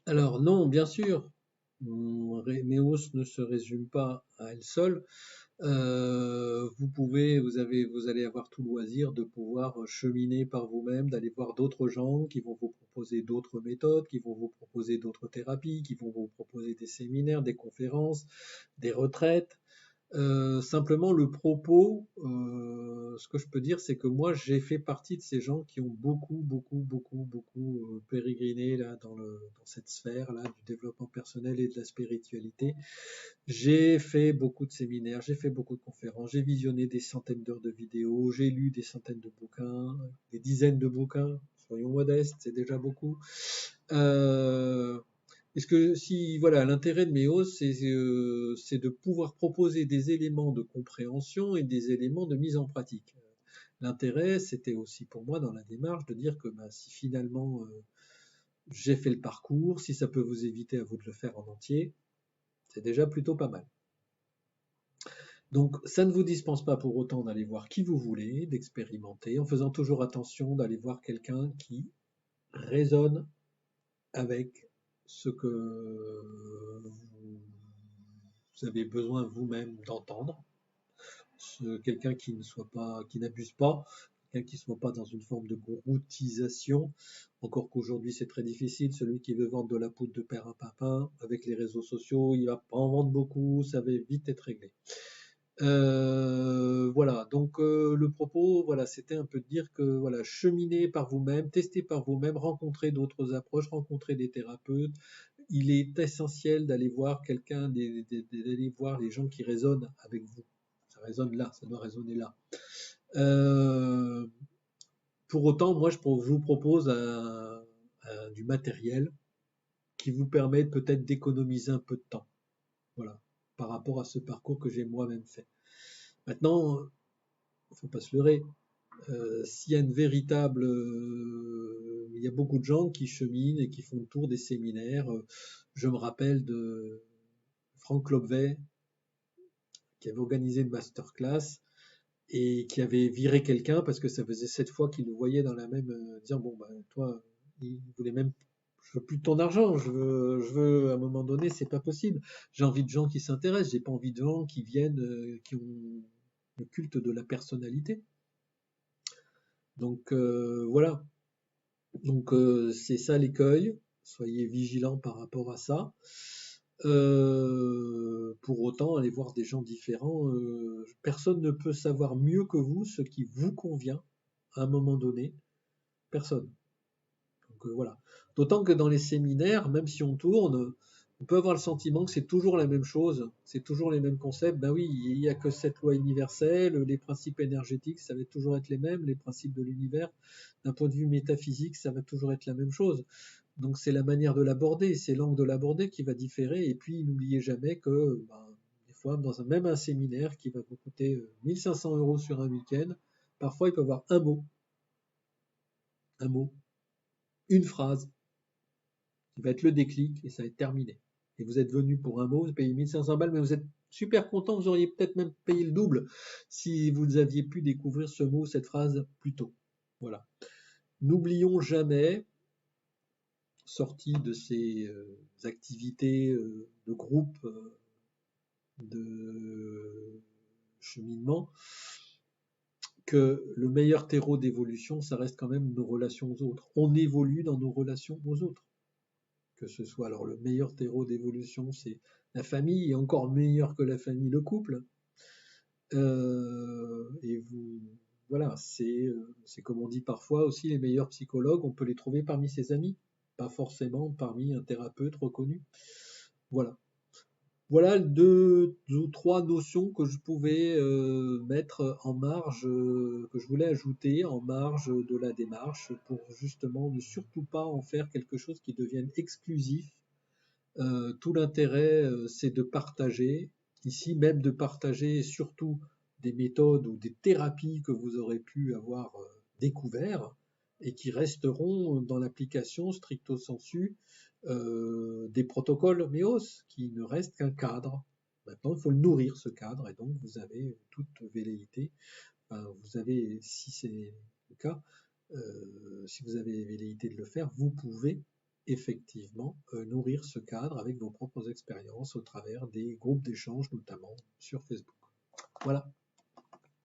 Alors non, bien sûr, Méos ne se résume pas à elle seule. Vous allez avoir tout loisir de pouvoir cheminer par vous-même, d'aller voir d'autres gens qui vont vous proposer d'autres méthodes, qui vont vous proposer d'autres thérapies, qui vont vous proposer des séminaires, des conférences, des retraites. Simplement, le propos, ce que je peux dire, c'est que moi, j'ai fait partie de ces gens qui ont beaucoup pérégriné là dans cette sphère là du développement personnel et de la spiritualité. J'ai fait beaucoup de séminaires, j'ai fait beaucoup de conférences, j'ai visionné des centaines d'heures de vidéos, j'ai lu des centaines de bouquins, des dizaines de bouquins. Soyons modestes, c'est déjà beaucoup. Euh, Est-ce que si voilà l'intérêt de Méos, c'est de pouvoir proposer des éléments de compréhension et des éléments de mise en pratique. L'intérêt, c'était aussi pour moi dans la démarche de dire que bah, si finalement j'ai fait le parcours, si ça peut vous éviter à vous de le faire en entier, c'est déjà plutôt pas mal. Donc ça ne vous dispense pas pour autant d'aller voir qui vous voulez, d'expérimenter, en faisant toujours attention d'aller voir quelqu'un qui résonne avec ce que vous avez besoin vous-même d'entendre. Quelqu'un qui ne soit pas, qui n'abuse pas, quelqu'un qui ne soit pas dans une forme de groutisation. Encore qu'aujourd'hui c'est très difficile. Celui qui veut vendre de la poudre de père à papin avec les réseaux sociaux, il va pas en vendre beaucoup, ça va vite être réglé. Voilà, donc le propos, voilà, c'était un peu de dire que voilà, cheminez par vous-même, testez par vous-même, rencontrez d'autres approches, rencontrez des thérapeutes. Il est essentiel d'aller voir quelqu'un, d'aller voir les gens qui résonnent avec vous. Ça résonne là, ça doit résonner là. Euh, pour autant, moi, je vous propose du matériel qui vous permet peut-être d'économiser un peu de temps. Voilà, par rapport à ce parcours que j'ai moi-même fait. Maintenant, il ne faut pas se leurrer. S'il y a une véritable, il y a beaucoup de gens qui cheminent et qui font le tour des séminaires. Je me rappelle de Franck Lobvet qui avait organisé une masterclass et qui avait viré quelqu'un parce que ça faisait 7 fois qu'il le voyait dans la même, disant bon bah toi, il voulait même, je veux plus de ton argent, je veux à un moment donné, c'est pas possible. J'ai envie de gens qui s'intéressent, j'ai pas envie de gens qui viennent, qui ont le culte de la personnalité. Donc voilà. Donc c'est ça l'écueil. Soyez vigilants par rapport à ça. Pour autant, allez voir des gens différents. Personne ne peut savoir mieux que vous ce qui vous convient à un moment donné. Personne. Donc voilà. D'autant que dans les séminaires, même si on tourne, on peut avoir le sentiment que c'est toujours la même chose, c'est toujours les mêmes concepts. Ben oui, il n'y a que cette loi universelle, les principes énergétiques, ça va toujours être les mêmes, les principes de l'univers. D'un point de vue métaphysique, ça va toujours être la même chose. Donc c'est la manière de l'aborder, c'est l'angle de l'aborder qui va différer. Et puis n'oubliez jamais que ben, des fois, dans même un séminaire qui va vous coûter 1 500 € sur un week-end, parfois il peut y avoir un mot, une phrase qui va être le déclic et ça va être terminé. Et vous êtes venu pour un mot, vous payez 1500 balles, mais vous êtes super content, vous auriez peut-être même payé le double si vous aviez pu découvrir ce mot, cette phrase plus tôt. Voilà. N'oublions jamais, sorti de ces activités de groupe, de cheminement, que le meilleur terreau d'évolution, ça reste quand même nos relations aux autres. On évolue dans nos relations aux autres. Que ce soit alors le meilleur terreau d'évolution, c'est la famille, et encore meilleur que la famille, le couple. Et vous, voilà, c'est comme on dit parfois aussi, les meilleurs psychologues, on peut les trouver parmi ses amis, pas forcément parmi un thérapeute reconnu. Voilà. Voilà deux ou trois notions que je pouvais mettre en marge, que je voulais ajouter en marge de la démarche pour justement ne surtout pas en faire quelque chose qui devienne exclusif. Tout l'intérêt, c'est de partager, ici même de partager surtout des méthodes ou des thérapies que vous aurez pu avoir découvert et qui resteront dans l'application stricto sensu des protocoles MEOS, qui ne restent qu'un cadre. Maintenant, il faut le nourrir, ce cadre, et donc vous avez toute velléité, enfin, vous avez, si c'est le cas, si vous avez velléité de le faire, vous pouvez effectivement nourrir ce cadre avec vos propres expériences au travers des groupes d'échange, notamment sur Facebook. Voilà.